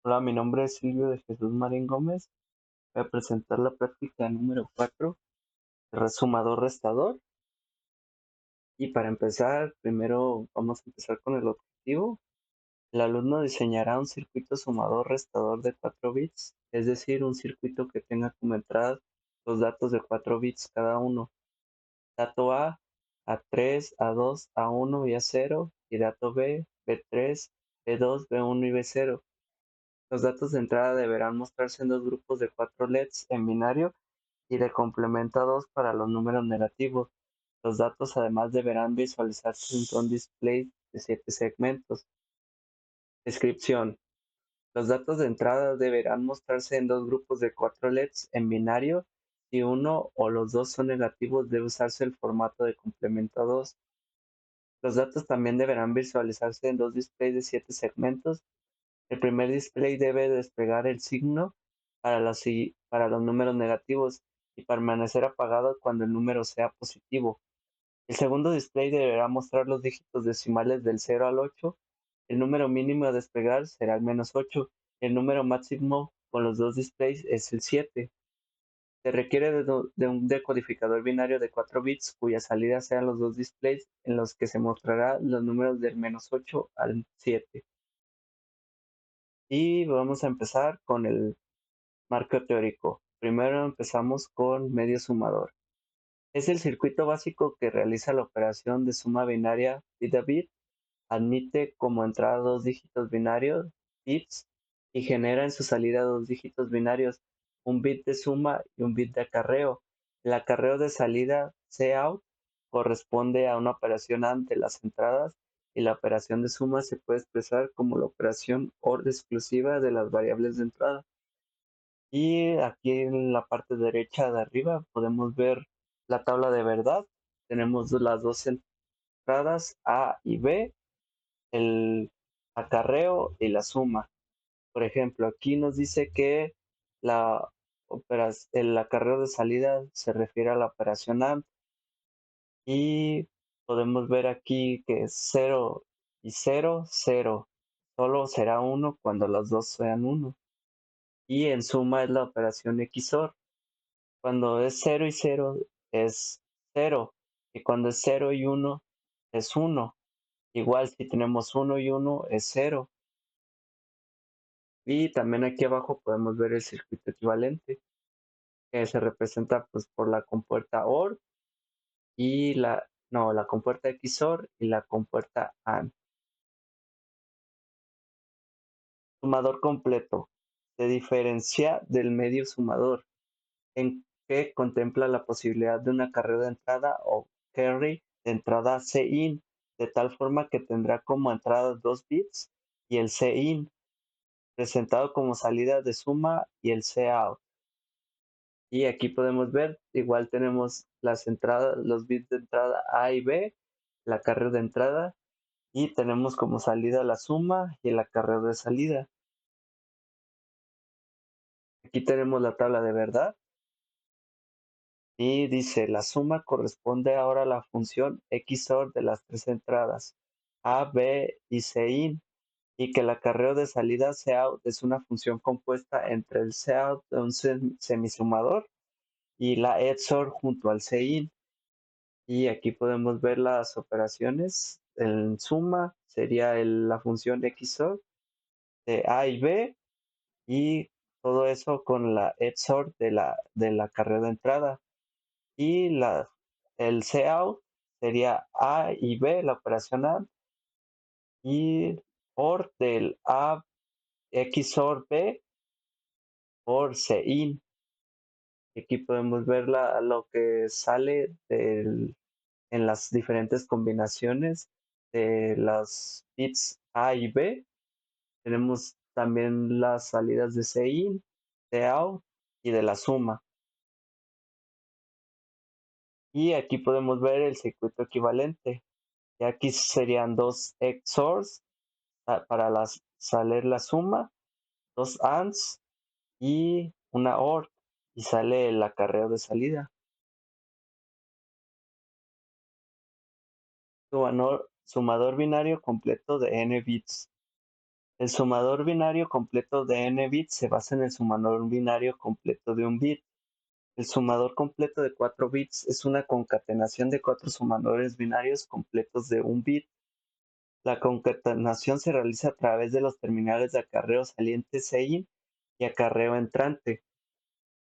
Hola, mi nombre es Silvio de Jesús Marín Gómez. Voy a presentar la práctica número 4 de sumador restador. Y para empezar, primero vamos a empezar con el objetivo. El alumno diseñará un circuito sumador restador de 4 bits, es decir, un circuito que tenga como entrada los datos de 4 bits cada uno. Dato A, A3, A2, A1 y A0, y dato B, B3, B2, B1 y B0. Los datos de entrada deberán mostrarse en dos grupos de 4 LEDs en binario y de complemento a 2 para los números negativos. Los datos además deberán visualizarse en un display de 7 segmentos. Descripción. Los datos de entrada deberán mostrarse en dos grupos de 4 LEDs en binario. Si uno o los dos son negativos, debe usarse el formato de complemento a 2. Los datos también deberán visualizarse en dos displays de 7 segmentos. El primer display debe desplegar el signo para los números negativos y permanecer apagado cuando el número sea positivo. El segundo display deberá mostrar los dígitos decimales del 0 al 8. El número mínimo a desplegar será el -8. El número máximo con los dos displays es el 7. Se requiere de un decodificador binario de 4 bits cuya salida sean los dos displays en los que se mostrará los números del -8 al 7. Y vamos a empezar con el marco teórico. Primero empezamos con medio sumador. Es el circuito básico que realiza la operación de suma binaria bit a bit, admite como entrada dos dígitos binarios, bits, y genera en su salida dos dígitos binarios, un bit de suma y un bit de acarreo. El acarreo de salida cout corresponde a una operación AND de las entradas y la operación de suma se puede expresar como la operación OR exclusiva de las variables de entrada. Y aquí en la parte derecha de arriba podemos ver la tabla de verdad. Tenemos las dos entradas A y B, el acarreo y la suma. Por ejemplo, aquí nos dice que el acarreo de salida se refiere a la operación AND y podemos ver aquí que es 0 y 0, 0. Solo será 1 cuando los dos sean 1. Y en suma es la operación XOR. Cuando es 0 y 0 es 0. Y cuando es 0 y 1 es 1. Igual si tenemos 1 y 1 es 0. Y también aquí abajo podemos ver el circuito equivalente, que se representa pues por la compuerta OR y la compuerta XOR y la compuerta AND. Sumador completo. Se diferencia del medio sumador, en que contempla la posibilidad de un acarreo de entrada o carry de entrada Cin, de tal forma que tendrá como entrada 2 bits y el Cin, presentado como salida de suma y el Cout. Y aquí podemos ver, igual tenemos las entradas, los bits de entrada A y B, el acarreo de entrada, y tenemos como salida la suma y el acarreo de salida. Aquí tenemos la tabla de verdad y dice la suma corresponde ahora a la función XOR de las tres entradas A, B y Cin, y que el acarreo de salida Cout es una función compuesta entre el Cout de un semisumador y la XOR junto al Cin. Y aquí podemos ver las operaciones. En suma sería la función XOR de A y B y todo eso con la XOR de la carrera de entrada. Y el Cout sería A y B, la operación A, y OR del A XOR B por Cin. Aquí podemos ver lo que sale en las diferentes combinaciones de las bits A y B. Tenemos también las salidas de Cin, Cout y de la suma. Y aquí podemos ver el circuito equivalente. Y aquí serían dos XORs para salir la suma, dos ANDs y una OR y sale el acarreo de salida. Sumador binario completo de n bits. El sumador binario completo de n bits se basa en el sumador binario completo de un bit. El sumador completo de 4 bits es una concatenación de 4 sumadores binarios completos de un bit. La concatenación se realiza a través de los terminales de acarreo saliente SEIN y acarreo entrante.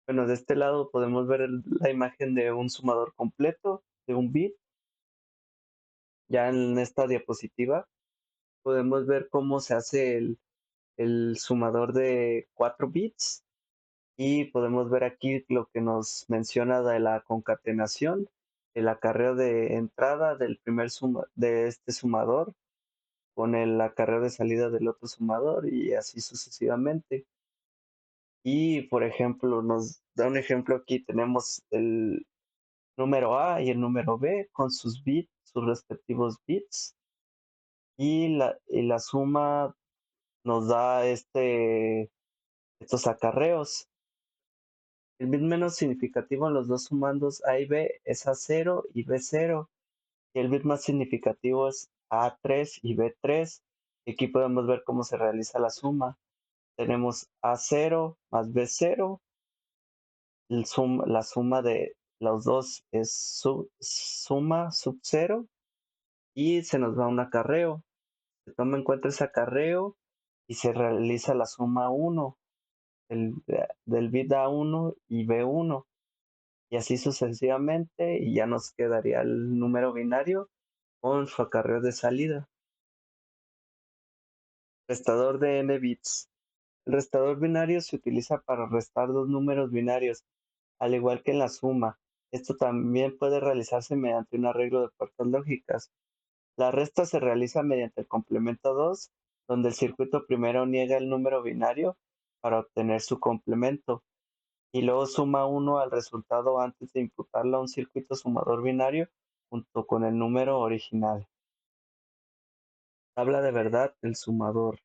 Bueno, de este lado podemos ver la imagen de un sumador completo de un bit. Ya en esta diapositiva podemos ver cómo se hace el sumador de 4 bits y podemos ver aquí lo que nos menciona de la concatenación, el acarreo de entrada del de este sumador con el acarreo de salida del otro sumador y así sucesivamente. Y por ejemplo, nos da un ejemplo aquí, tenemos el número A y el número B con sus bits, sus respectivos bits, y la suma nos da estos acarreos. El bit menos significativo en los dos sumandos A y B es A0 y B0, y el bit más significativo es A3 y B3. Y aquí podemos ver cómo se realiza la suma. Tenemos A0 más B0, la suma de los dos es suma sub 0 y se nos va un acarreo. Se toma en cuenta ese acarreo y se realiza la suma 1 del bit A1 y B1 y así sucesivamente y ya nos quedaría el número binario con su acarreo de salida. Restador de n bits. El restador binario se utiliza para restar dos números binarios, al igual que en la suma. Esto también puede realizarse mediante un arreglo de puertas lógicas. La resta se realiza mediante el complemento 2, donde el circuito primero niega el número binario para obtener su complemento, y luego suma 1 al resultado antes de imputarlo a un circuito sumador binario junto con el número original. Tabla de verdad del sumador.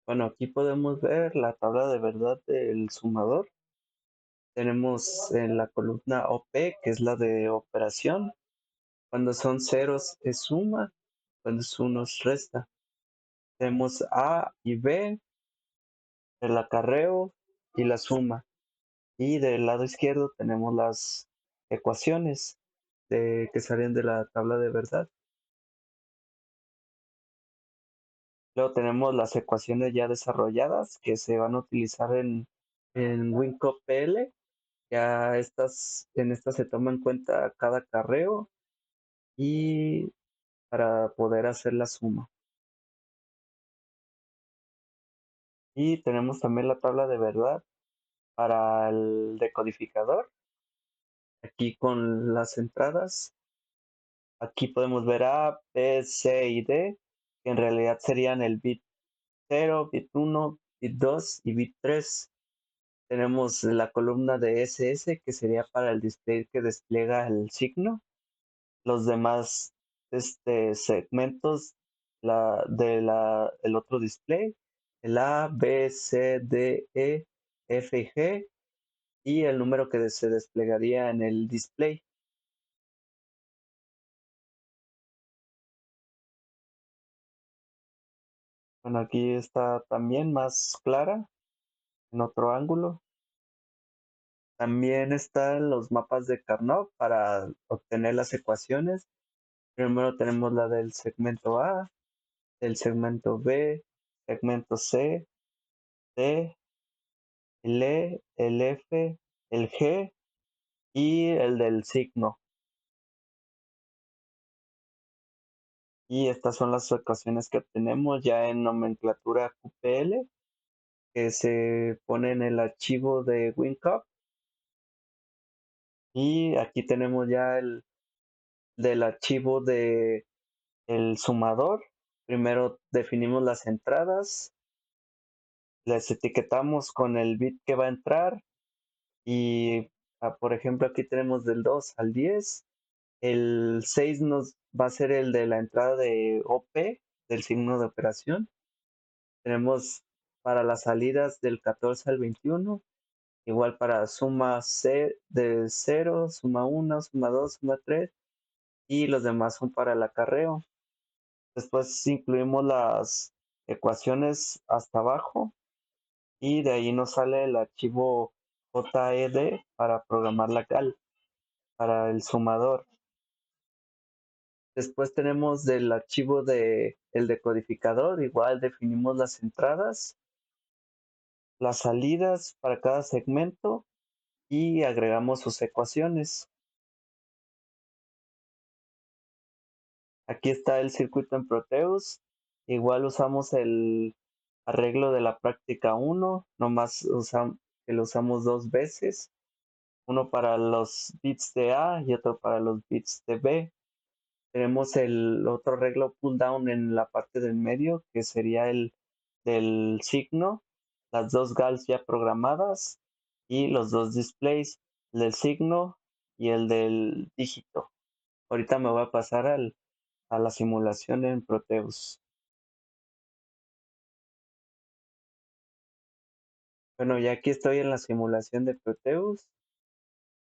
Bueno, aquí podemos ver la tabla de verdad del sumador. Tenemos en la columna OP, que es la de operación. Cuando son ceros es suma, cuando es unos resta. Tenemos A y B, el acarreo y la suma. Y del lado izquierdo tenemos las ecuaciones que salen de la tabla de verdad. Luego tenemos las ecuaciones ya desarrolladas que se van a utilizar en WinCop-PL. Ya en estas se toma en cuenta cada acarreo y para poder hacer la suma. Y tenemos también la tabla de verdad para el decodificador. Aquí con las entradas. Aquí podemos ver A, B, C y D, que en realidad serían el bit 0, bit 1, bit 2 y bit 3. Tenemos la columna de SS, que sería para el display que despliega el signo. Los demás segmentos el otro display, el A, B, C, D, E, F y G, y el número que se desplegaría en el display. Bueno, aquí está también más clara, en otro ángulo. También están los mapas de Carnot para obtener las ecuaciones. Primero tenemos la del segmento A, el segmento B, segmento C, D, el E, el F, el G y el del signo. Y estas son las ecuaciones que obtenemos ya en nomenclatura QPL, que se pone en el archivo de WinCop. Y aquí tenemos ya el del archivo de el sumador. Primero definimos las entradas, las etiquetamos con el bit que va a entrar y, por ejemplo, aquí tenemos del 2 al 10. El 6 nos va a ser el de la entrada de OP, del signo de operación. Tenemos para las salidas del 14 al 21, igual para suma C de 0, suma 1, suma 2, suma 3, y los demás son para el acarreo. Después incluimos ecuaciones hasta abajo y de ahí nos sale el archivo JED para programar la cal, para el sumador. Después tenemos del archivo el decodificador, igual definimos las entradas, las salidas para cada segmento y agregamos sus ecuaciones. Aquí está el circuito en Proteus. Igual usamos el arreglo de la práctica 1, nomás que lo usamos dos veces, uno para los bits de A y otro para los bits de B. Tenemos el otro arreglo pull down en la parte del medio, que sería el del signo, las dos gals ya programadas y los dos displays, el del signo y el del dígito. Ahorita me voy a pasar a la simulación en Proteus. Bueno, ya aquí estoy en la simulación de Proteus.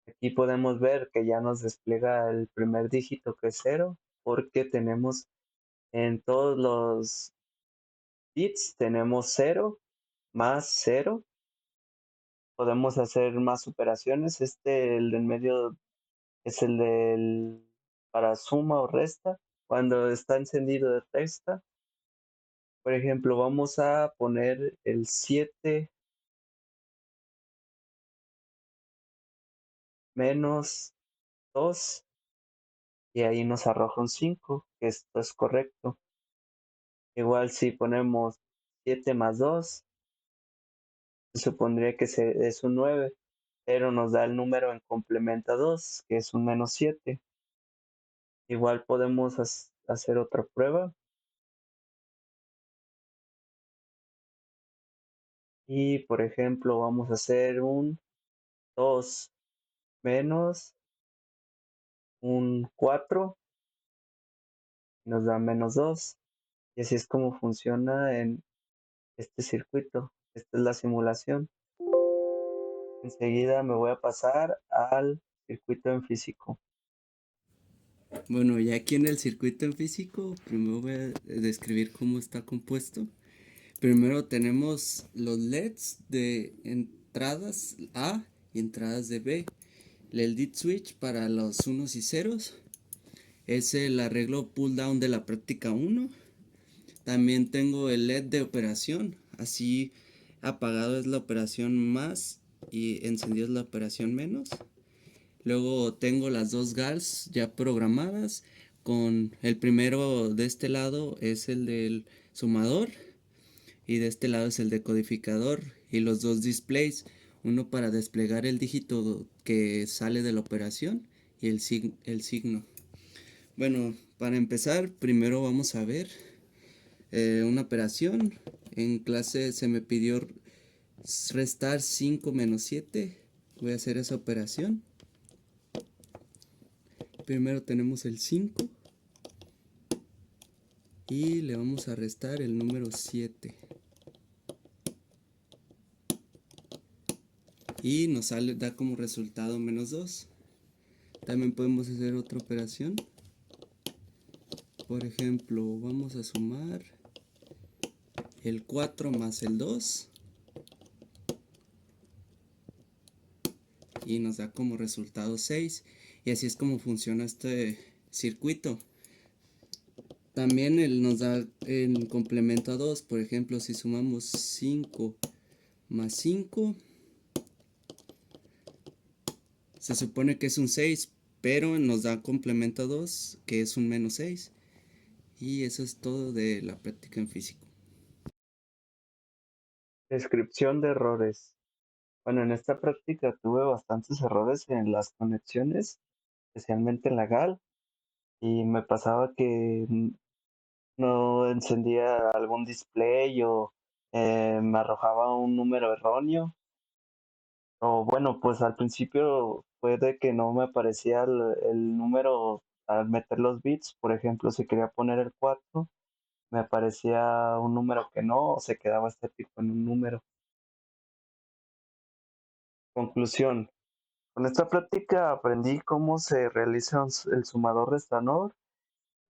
Aquí podemos ver que ya nos despliega el primer dígito que es 0, porque tenemos en todos los bits tenemos 0 más 0. Podemos hacer más operaciones. El del medio es el del para suma o resta. Cuando está encendido de resta, por ejemplo, vamos a poner el 7 menos 2 y ahí nos arroja un 5, que esto es correcto. Igual si ponemos 7 más 2, se supondría que es un 9, pero nos da el número en complemento a 2, que es un menos 7. Igual podemos hacer otra prueba. Y por ejemplo, vamos a hacer un 2 menos un 4, nos da menos 2. Y así es como funciona en este circuito. Esta es la simulación. Enseguida me voy a pasar al circuito en físico. Bueno, ya aquí en el circuito en físico, primero voy a describir cómo está compuesto. Primero tenemos los LEDs de entradas A y entradas de B. El lead switch para los unos y ceros es el arreglo pull down de la práctica 1. También tengo el LED de operación, así apagado es la operación más y encendido es la operación menos. Luego tengo las dos GALs ya programadas. Con el primero de este lado es el del sumador y de este lado es el decodificador, y los dos displays, uno para desplegar el dígito que sale de la operación y el signo. Bueno, para empezar, primero vamos a ver una operación. En clase se me pidió restar 5 menos 7. Voy a hacer esa operación. Primero tenemos el 5 y le vamos a restar el número 7. Y nos da como resultado menos 2. También podemos hacer otra operación. Por ejemplo, vamos a sumar el 4 más el 2 y nos da como resultado 6. Y así es como funciona este circuito. También nos da en complemento a 2. Por ejemplo, si sumamos 5 más 5, se supone que es un 6, pero nos da complemento a 2, que es un menos 6. Y eso es todo de la práctica en físico. Descripción de errores. Bueno, en esta práctica tuve bastantes errores en las conexiones, especialmente en la GAL, y me pasaba que no encendía algún display o me arrojaba un número erróneo. O bueno, pues al principio puede que no me aparecía el número al meter los bits. Por ejemplo, si quería poner el 4, me aparecía un número que no, o se quedaba estático en un número. Conclusión. Con esta práctica aprendí cómo se realiza el sumador restaurador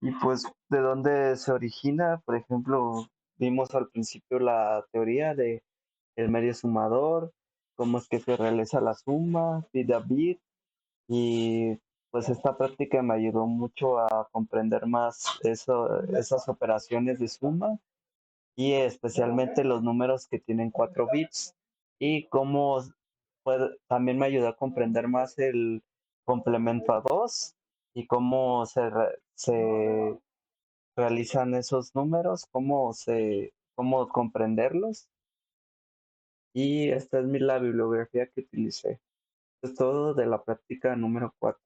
y pues de dónde se origina, por ejemplo, vimos al principio la teoría de el medio sumador, cómo es que se realiza la suma, bit a bit, y pues esta práctica me ayudó mucho a comprender más esas operaciones de suma y especialmente los números que tienen 4 bits y cómo también me ayudó a comprender más el complemento a 2 y cómo se realizan esos números, cómo comprenderlos. Y esta es la bibliografía que utilicé. Es todo de la práctica número 4.